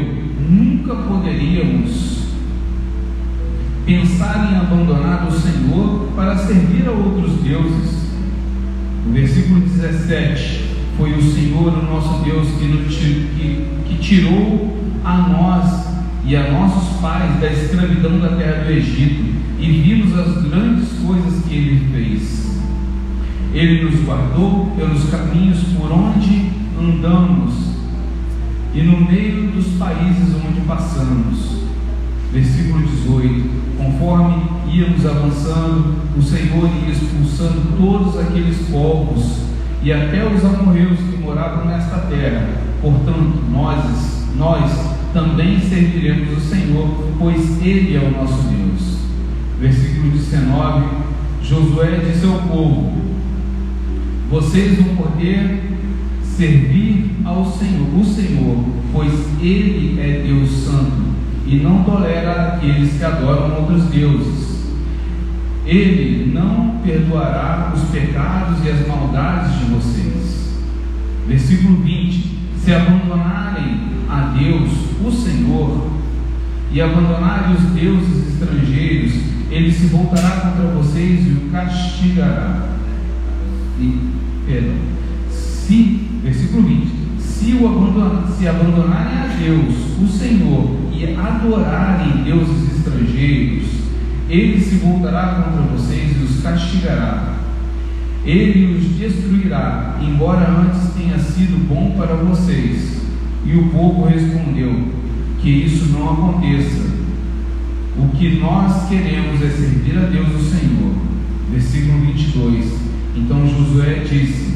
nunca poderíamos pensar em abandonar o Senhor para servir a outros deuses. No versículo 17, foi o Senhor, o nosso Deus, que tirou a nós e a nossos pais da escravidão da terra do Egito, e vimos as grandes coisas que Ele fez. Ele nos guardou pelos caminhos por onde andamos e no meio dos países onde passamos. Versículo 18: conforme íamos avançando, o Senhor ia expulsando todos aqueles povos e até os amorreus que moravam nesta terra. Portanto, nós também serviremos o Senhor, pois Ele é o nosso Deus. Versículo 19: Josué disse ao povo: vocês vão poder servir ao Senhor, o Senhor, pois Ele é Deus Santo e não tolera aqueles que adoram outros deuses. Ele não perdoará os pecados e as maldades de vocês. Versículo 20: se abandonarem a Deus, o Senhor, e abandonarem os deuses estrangeiros, Ele se voltará contra vocês e o castigará. Versículo 20: se abandonarem a Deus, o Senhor, e adorarem deuses estrangeiros, Ele se voltará contra vocês e os castigará. Ele os destruirá, embora antes tenha sido bom para vocês. E o povo respondeu: que isso não aconteça. O que nós queremos é servir a Deus, o Senhor. Versículo 22: então Josué disse: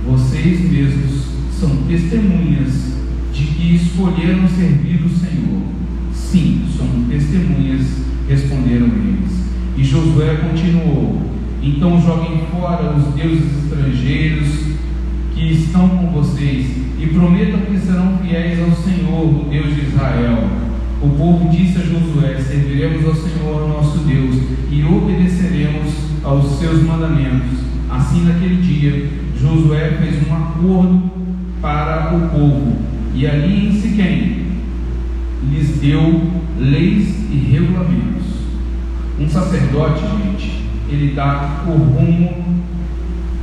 vocês mesmos são testemunhas de que escolheram servir o Senhor. Sim, somos testemunhas, responderam eles. E Josué continuou: então joguem fora os deuses estrangeiros que estão com vocês e prometam que serão fiéis ao Senhor, o Deus de Israel. O povo disse a Josué: serviremos ao Senhor nosso Deus e obedeceremos aos seus mandamentos. Assim, naquele dia, Josué fez um acordo para o povo, e ali em Siquém lhes deu leis e regulamentos. Um sacerdote, gente, ele dá o rumo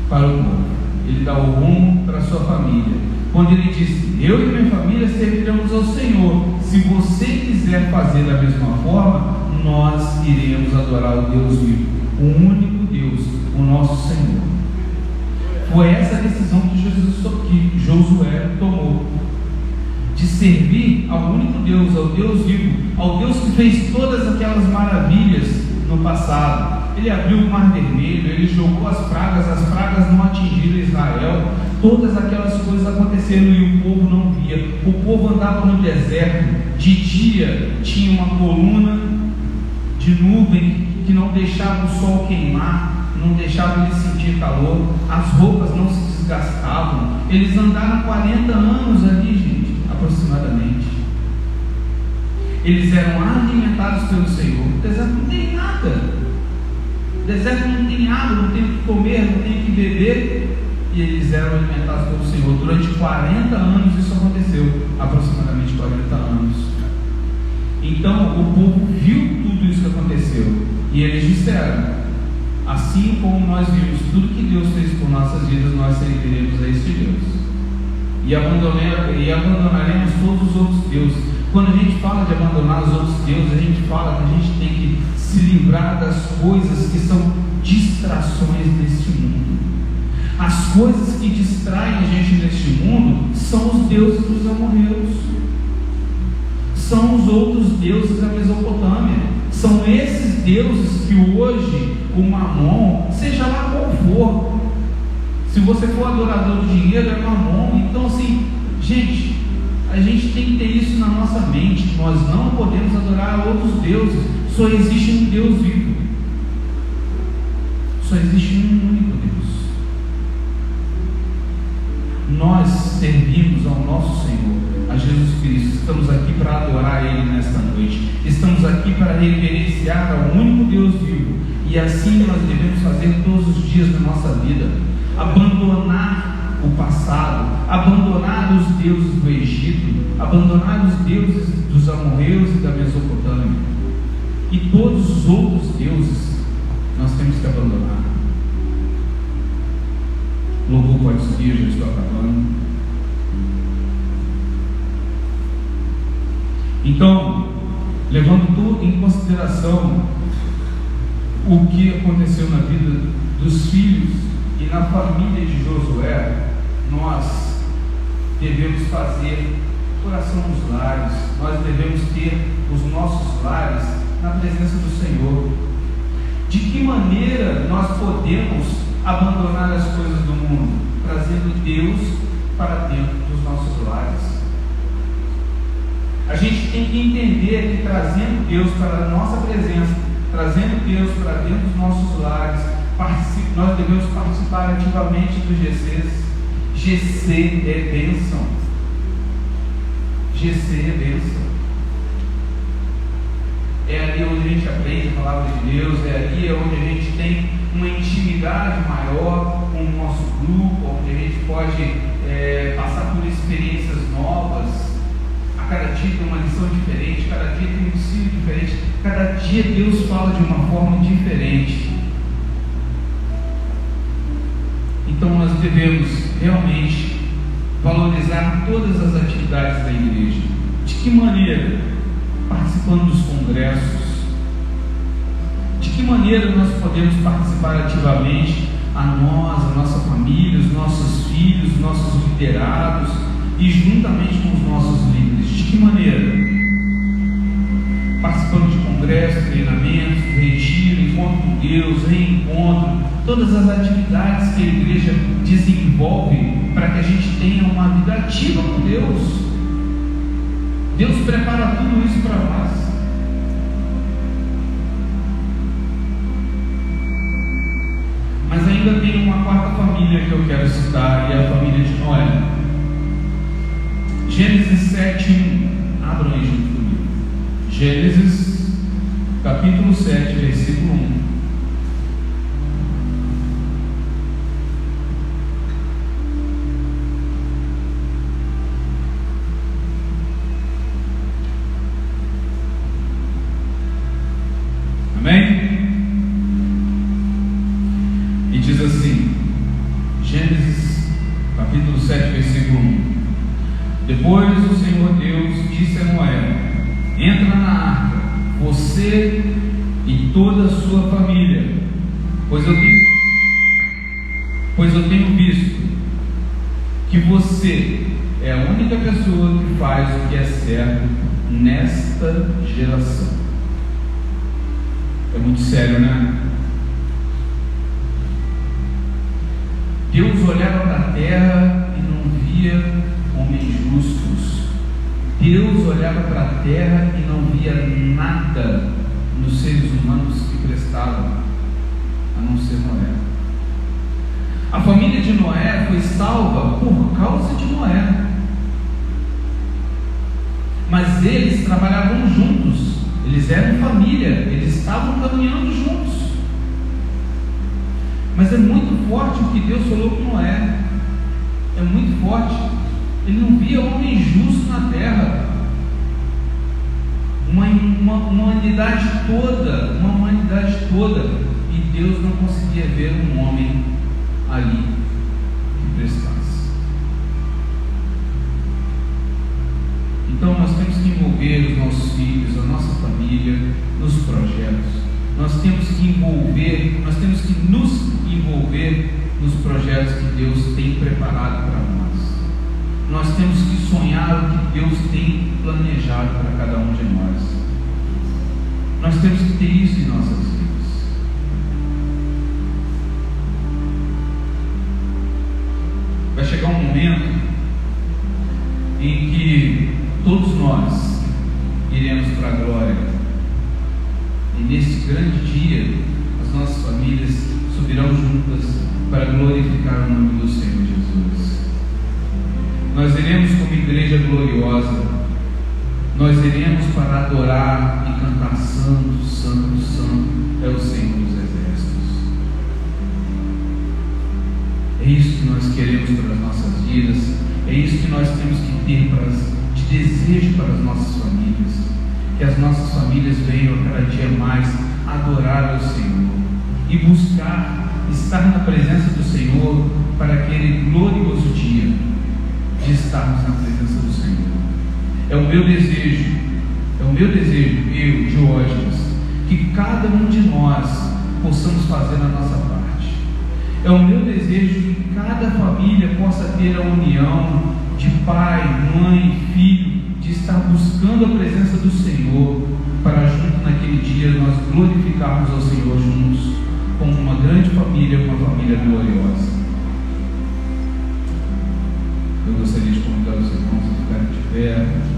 para o povo, ele dá o rumo para a sua família. Quando ele disse: eu e minha família serviremos ao Senhor, se você quiser fazer da mesma forma, nós iremos adorar o Deus vivo, o único Deus, o nosso Senhor. Foi essa a decisão que Josué tomou, de servir ao único Deus, ao Deus vivo, ao Deus que fez todas aquelas maravilhas no passado. Ele abriu o mar vermelho, ele jogou as pragas não atingiram Israel, todas aquelas coisas aconteceram e o povo não via. O povo andava no deserto, de dia tinha uma coluna de nuvem que não deixava o sol queimar, não deixava eles sentir calor, as roupas não se desgastavam. Eles andaram 40 anos ali, gente, aproximadamente. Eles eram alimentados pelo Senhor. O deserto não tem nada, o deserto não tem água, não tem o que comer, não tem o que beber, e eles eram alimentados pelo Senhor. Durante 40 anos isso aconteceu, aproximadamente 40 anos. Então o povo viu tudo isso que aconteceu, e eles disseram: assim como nós vimos tudo que Deus fez por nossas vidas, nós serviremos a este Deus e abandonaremos todos os outros deuses. Quando a gente fala de abandonar os outros deuses, a gente fala que a gente tem que se livrar das coisas que são distrações deste mundo. As coisas que distraem a gente neste mundo são os deuses dos amorreus, são os outros deuses da Mesopotâmia. São esses deuses que hoje o Mamon, seja lá qual for, se você for adorador do dinheiro, é Mamon. Então assim, gente, a gente tem que ter isso na nossa mente. Nós não podemos adorar outros deuses. Só existe um Deus vivo, só existe um único Deus. Nós servimos ao nosso Senhor, a Jesus Cristo. Estamos aqui para adorar Ele nesta noite. Estamos aqui para reverenciar ao único Deus vivo. E assim nós devemos fazer todos os dias da nossa vida. Abandonar o passado, abandonar os deuses do Egito, abandonar os deuses dos amorreus e da Mesopotâmia. E todos os outros deuses nós temos que abandonar. O louvor pode subir, já estou acabando. Então, levando tudo em consideração o que aconteceu na vida dos filhos e na família de Josué, nós devemos fazer oração nos lares, nós devemos ter os nossos lares na presença do Senhor. De que maneira nós podemos abandonar as coisas do mundo? Trazendo Deus para dentro dos nossos lares. A gente tem que entender que trazendo Deus para a nossa presença, trazendo Deus para dentro dos nossos lares, nós devemos participar ativamente dos GCs. GC é bênção. GC é bênção. É ali onde a gente aprende a palavra de Deus, é ali onde a gente tem uma intimidade maior com o nosso grupo, onde a gente pode passar por experiências novas. A cada dia tem uma lição diferente, cada dia tem um ensino diferente, cada dia Deus fala de uma forma diferente. Então nós devemos realmente valorizar todas as atividades da igreja. De que maneira? Participando dos congressos. De que maneira nós podemos participar ativamente? A nossa família, os nossos filhos, os nossos liderados e juntamente com os nossos líderes. De que maneira? Participando de congressos, treinamentos, retiro, encontro com Deus, reencontro, todas as atividades que a igreja desenvolve para que a gente tenha uma vida ativa com Deus. Deus prepara tudo isso para nós. Mas ainda tem uma quarta família que eu quero citar, e é a família de Noé. Gênesis 7:1. Abram aí junto comigo. Gênesis, capítulo 7, versículo 1. Amém? E diz assim, Gênesis capítulo 7, versículo 1. Depois o Senhor Deus disse a Noé: entra na arca, você e toda a sua família, pois eu tenho visto que você é a única pessoa que faz o que é certo nesta geração. É muito sério, né? Deus olhava para a terra e não via homens justos. Deus olhava para a terra e não via nada nos seres humanos que prestavam, a não ser Noé. A família de Noé foi salva por causa de Noé. Mas eles trabalhavam juntos. Eles eram família, eles estavam caminhando juntos. Mas é muito forte o que Deus falou com Noé. É muito forte. Ele não via homem justo na terra. Uma humanidade toda. E Deus não conseguia ver um homem ali que prestasse. Então nós temos que envolver os nossos filhos, a nossa família, nos projetos. Nós temos que nos envolver nos projetos que Deus tem preparado para nós. Nós temos que sonhar o que Deus tem planejado para cada um de nós. Nós temos que ter isso em nossas vidas. Vai chegar um momento em que todos nós iremos para a glória. E nesse grande dia, as nossas famílias subirão juntas para glorificar o nome do Senhor Jesus. Nós iremos como igreja gloriosa. Nós iremos para adorar e cantar santo, santo, santo é o Senhor dos Exércitos. É isso que nós queremos para as nossas vidas. É isso que nós temos que ter de desejo para as nossas famílias. que as nossas famílias venham a cada dia mais adorar ao Senhor e buscar estar na presença do Senhor para aquele glorioso dia de estarmos na presença do Senhor. É o meu desejo, eu, Diógenes, que cada um de nós possamos fazer a nossa parte. É o meu desejo que cada família possa ter a união de pai, mãe, filho, de estar buscando a presença do Senhor, para junto naquele dia nós glorificarmos ao Senhor juntos, como uma grande família, uma família gloriosa. Eu gostaria de convidar os irmãos a ficarem de pé.